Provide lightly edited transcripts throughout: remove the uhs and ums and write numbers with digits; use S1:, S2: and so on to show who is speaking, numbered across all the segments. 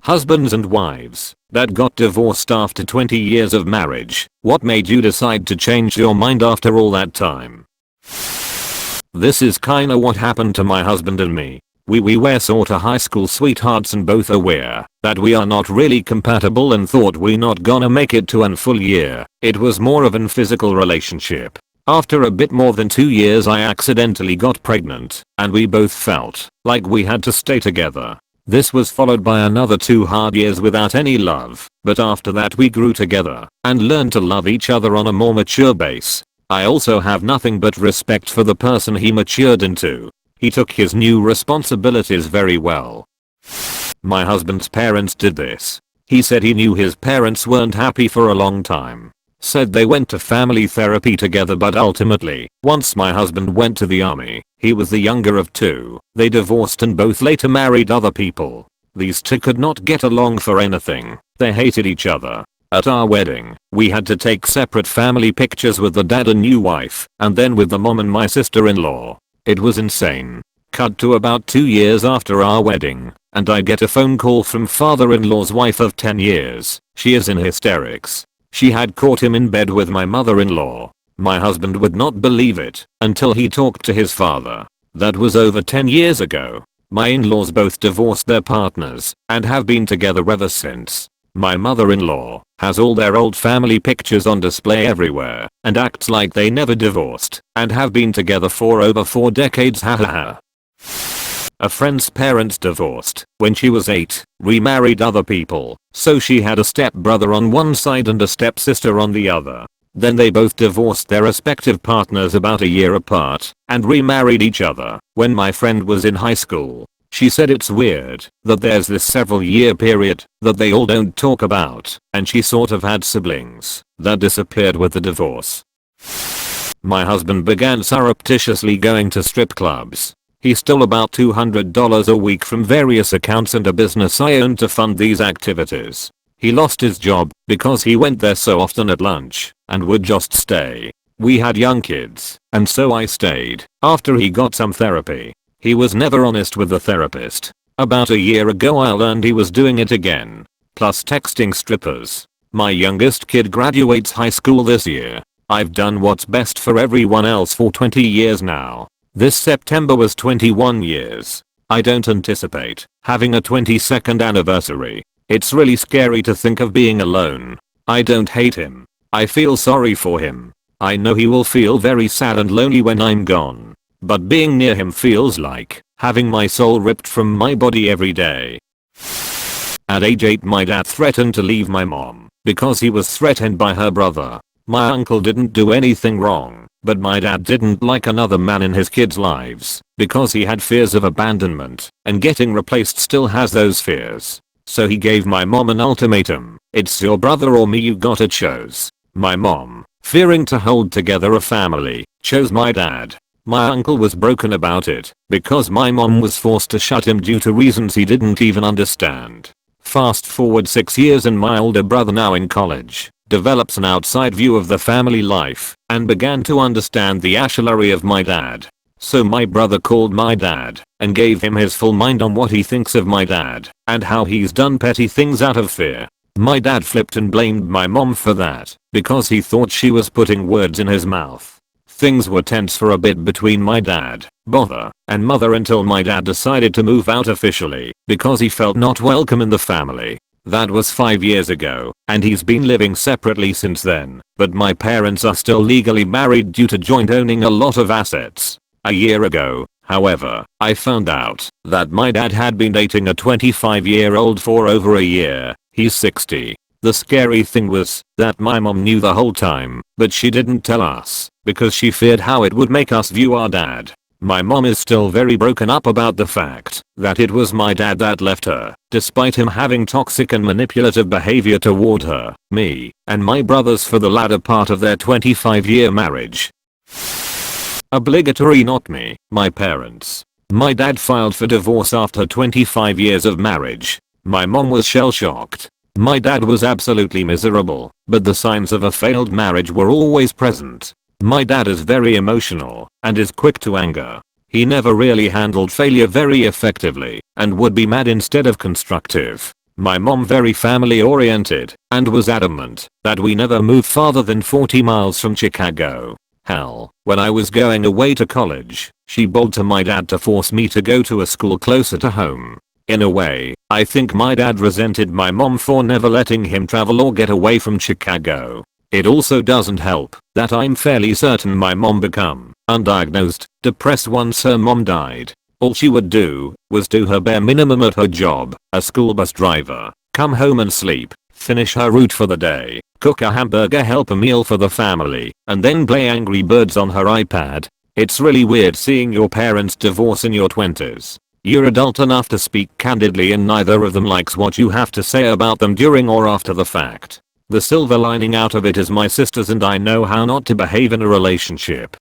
S1: Husbands and wives that got divorced after 20 years of marriage, what made you decide to change your mind after all that time? This is kinda what happened to my husband and me. We were sorta high school sweethearts and both aware that we are not really compatible and thought we not gonna make it to an full year. It was more of an physical relationship. After a bit more than 2 years I accidentally got pregnant and we both felt like we had to stay together. This was followed by another 2 hard years without any love, but after that we grew together and learned to love each other on a more mature base. I also have nothing but respect for the person he matured into. He took his new responsibilities very well. My husband's parents did this. He said he knew his parents weren't happy for a long time. Said they went to family therapy together, but ultimately, once my husband went to the army, he was the younger of 2, they divorced and both later married other people. These 2 could not get along for anything. They hated each other. At our wedding, we had to take separate family pictures with the dad and new wife, and then with the mom and my sister-in-law. It was insane. Cut to about 2 years after our wedding, and I get a phone call from father-in-law's wife of 10 years. She is in hysterics. She had caught him in bed with my mother-in-law. My husband would not believe it until he talked to his father. That was over 10 years ago. My in-laws both divorced their partners and have been together ever since. My mother-in-law has all their old family pictures on display everywhere and acts like they never divorced and have been together for over 4 decades. Hahaha. A friend's parents divorced when she was 8, remarried other people, so she had a stepbrother on one side and a stepsister on the other. Then they both divorced their respective partners about a year apart and remarried each other when my friend was in high school. She said it's weird that there's this several year period that they all don't talk about, and she sort of had siblings that disappeared with the divorce. My husband began surreptitiously going to strip clubs. He stole about $200 a week from various accounts and a business I owned to fund these activities. He lost his job because he went there so often at lunch and would just stay. We had young kids, and so I stayed after he got some therapy. He was never honest with the therapist. About a year ago I learned he was doing it again. Plus texting strippers. My youngest kid graduates high school this year. I've done what's best for everyone else for 20 years now. This September was 21 years. I don't anticipate having a 22nd anniversary. It's really scary to think of being alone. I don't hate him. I feel sorry for him. I know he will feel very sad and lonely when I'm gone. But being near him feels like having my soul ripped from my body every day. At age 8 my dad threatened to leave my mom because he was threatened by her brother. My uncle didn't do anything wrong, but my dad didn't like another man in his kids' lives because he had fears of abandonment, and getting replaced still has those fears. So he gave my mom an ultimatum. It's your brother or me, you gotta choose. My mom, fearing to hold together a family, chose my dad. My uncle was broken about it because my mom was forced to shut him due to reasons he didn't even understand. Fast forward 6 years and my older brother, now in college, develops an outside view of the family life and began to understand the ashlery of my dad. So my brother called my dad and gave him his full mind on what he thinks of my dad and how he's done petty things out of fear. My dad flipped and blamed my mom for that because he thought she was putting words in his mouth. Things were tense for a bit between my dad, brother, and mother until my dad decided to move out officially because he felt not welcome in the family. That was 5 years ago, and he's been living separately since then, but my parents are still legally married due to joint owning a lot of assets. A year ago, however, I found out that my dad had been dating a 25-year-old for over a year. He's 60. The scary thing was that my mom knew the whole time, but she didn't tell us because she feared how it would make us view our dad. My mom is still very broken up about the fact that it was my dad that left her, despite him having toxic and manipulative behavior toward her, me, and my brothers for the latter part of their 25-year marriage. Obligatory, not me, my parents. My dad filed for divorce after 25 years of marriage. My mom was shell-shocked. My dad was absolutely miserable, but the signs of a failed marriage were always present. My dad is very emotional and is quick to anger. He never really handled failure very effectively and would be mad instead of constructive. My mom very family oriented and was adamant that we never move farther than 40 miles from Chicago. Hell, when I was going away to college, she bowled to my dad to force me to go to a school closer to home. In a way, I think my dad resented my mom for never letting him travel or get away from Chicago. It also doesn't help that I'm fairly certain my mom became undiagnosed depressed once her mom died. All she would do was do her bare minimum at her job, a school bus driver, come home and sleep, finish her route for the day, cook a hamburger, help a meal for the family, and then play Angry Birds on her iPad. It's really weird seeing your parents divorce in your 20s. You're adult enough to speak candidly and neither of them likes what you have to say about them during or after the fact. The silver lining out of it is my sisters and I know how not to behave in a relationship.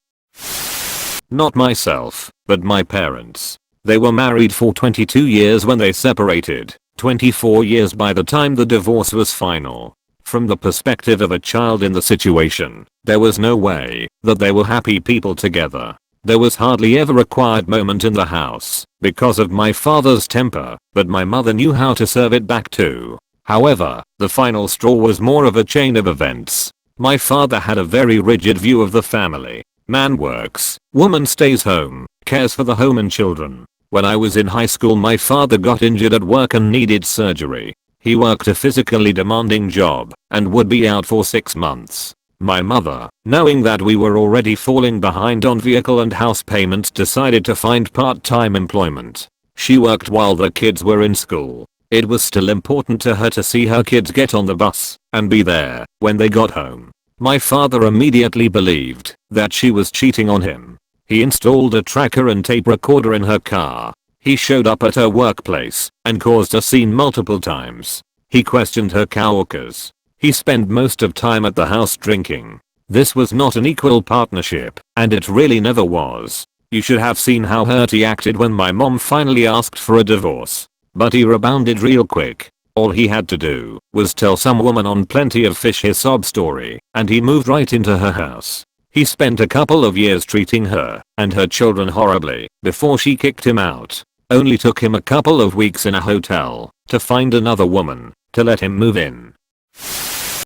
S1: Not myself, but my parents. They were married for 22 years when they separated, 24 years by the time the divorce was final. From the perspective of a child in the situation, there was no way that they were happy people together. There was hardly ever a quiet moment in the house because of my father's temper, but my mother knew how to serve it back too. However, the final straw was more of a chain of events. My father had a very rigid view of the family. Man works, woman stays home, cares for the home and children. When I was in high school my father got injured at work and needed surgery. He worked a physically demanding job and would be out for 6 months. My mother, knowing that we were already falling behind on vehicle and house payments, decided to find part-time employment. She worked while the kids were in school. It was still important to her to see her kids get on the bus and be there when they got home. My father immediately believed that she was cheating on him. He installed a tracker and tape recorder in her car. He showed up at her workplace and caused a scene multiple times. He questioned her coworkers. He spent most of time at the house drinking. This was not an equal partnership, and it really never was. You should have seen how hurt he acted when my mom finally asked for a divorce. But he rebounded real quick. All he had to do was tell some woman on Plenty of Fish his sob story, and he moved right into her house. He spent a couple of years treating her and her children horribly before she kicked him out. Only took him a couple of weeks in a hotel to find another woman to let him move in.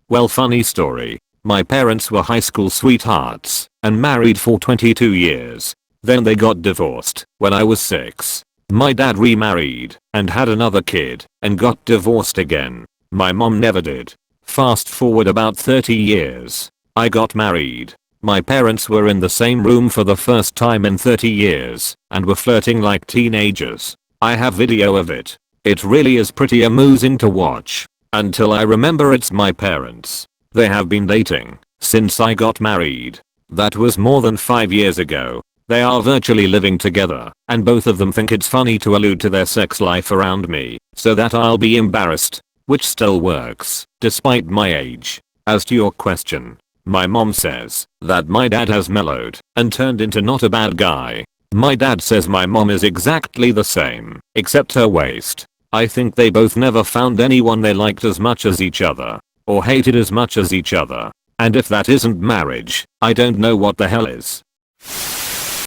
S1: Well, funny story. My parents were high school sweethearts and married for 22 years. Then they got divorced when I was 6. My dad remarried and had another kid and got divorced again. My mom never did. Fast forward about 30 years. I got married. My parents were in the same room for the first time in 30 years and were flirting like teenagers. I have video of it. It really is pretty amusing to watch. Until I remember it's my parents. They have been dating since I got married. That was more than 5 years ago. They are virtually living together, and both of them think it's funny to allude to their sex life around me, so that I'll be embarrassed, which still works, despite my age. As to your question, my mom says that my dad has mellowed and turned into not a bad guy. My dad says my mom is exactly the same, except her waist. I think they both never found anyone they liked as much as each other, or hated as much as each other. And if that isn't marriage, I don't know what the hell is.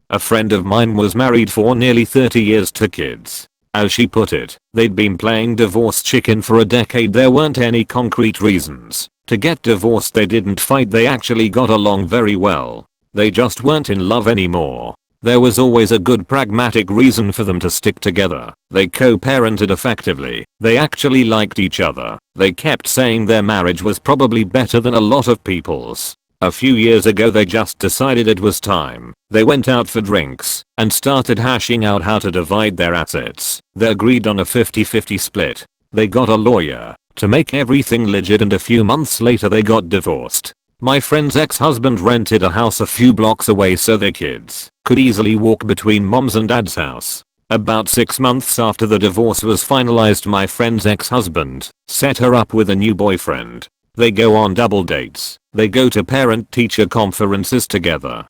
S1: A friend of mine was married for nearly 30 years to kids. As she put it, they'd been playing divorce chicken for a decade. There weren't any concrete reasons to get divorced. They didn't fight, they actually got along very well. They just weren't in love anymore. There was always a good pragmatic reason for them to stick together. They co-parented effectively. They actually liked each other. They kept saying their marriage was probably better than a lot of people's. A few years ago they just decided it was time. They went out for drinks and started hashing out how to divide their assets. They agreed on a 50-50 split. They got a lawyer to make everything legit, and a few months later they got divorced. My friend's ex-husband rented a house a few blocks away so their kids could easily walk between mom's and dad's house. About 6 months after the divorce was finalized, my friend's ex-husband set her up with a new boyfriend. They go on double dates. They go to parent-teacher conferences together.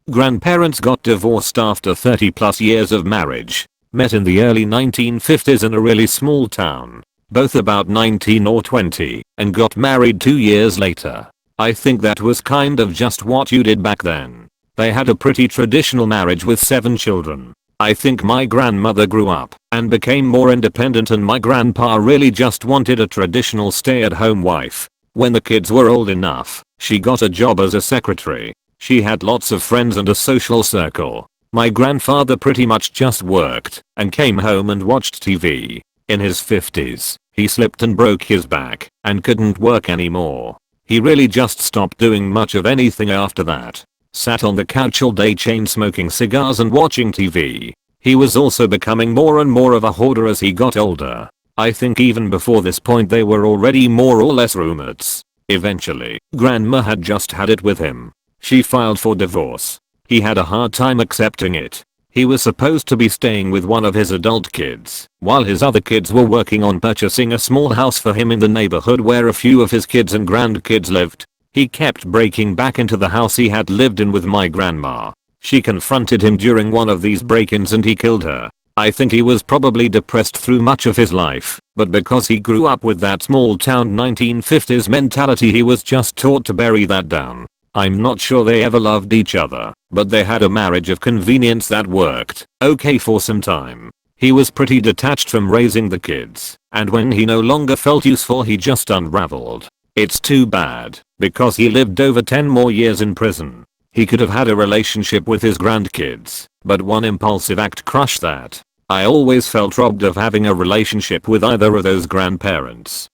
S1: Grandparents got divorced after 30 plus years of marriage. Met in the early 1950s in a really small town. Both about 19 or 20, and got married 2 years later. I think that was kind of just what you did back then. They had a pretty traditional marriage with 7 children. I think my grandmother grew up and became more independent, and my grandpa really just wanted a traditional stay-at-home wife. When the kids were old enough, she got a job as a secretary. She had lots of friends and a social circle. My grandfather pretty much just worked and came home and watched TV. In his 50s, he slipped and broke his back and couldn't work anymore. He really just stopped doing much of anything after that. Sat on the couch all day chain smoking cigars and watching TV. He was also becoming more and more of a hoarder as he got older. I think even before this point they were already more or less roommates. Eventually, grandma had just had it with him. She filed for divorce. He had a hard time accepting it. He was supposed to be staying with one of his adult kids, while his other kids were working on purchasing a small house for him in the neighborhood where a few of his kids and grandkids lived. He kept breaking back into the house he had lived in with my grandma. She confronted him during one of these break-ins and he killed her. I think he was probably depressed through much of his life, but because he grew up with that small town 1950s mentality, he was just taught to bury that down. I'm not sure they ever loved each other, but they had a marriage of convenience that worked okay for some time. He was pretty detached from raising the kids, and when he no longer felt useful he just unraveled. It's too bad, because he lived over 10 more years in prison. He could have had a relationship with his grandkids, but one impulsive act crushed that. I always felt robbed of having a relationship with either of those grandparents.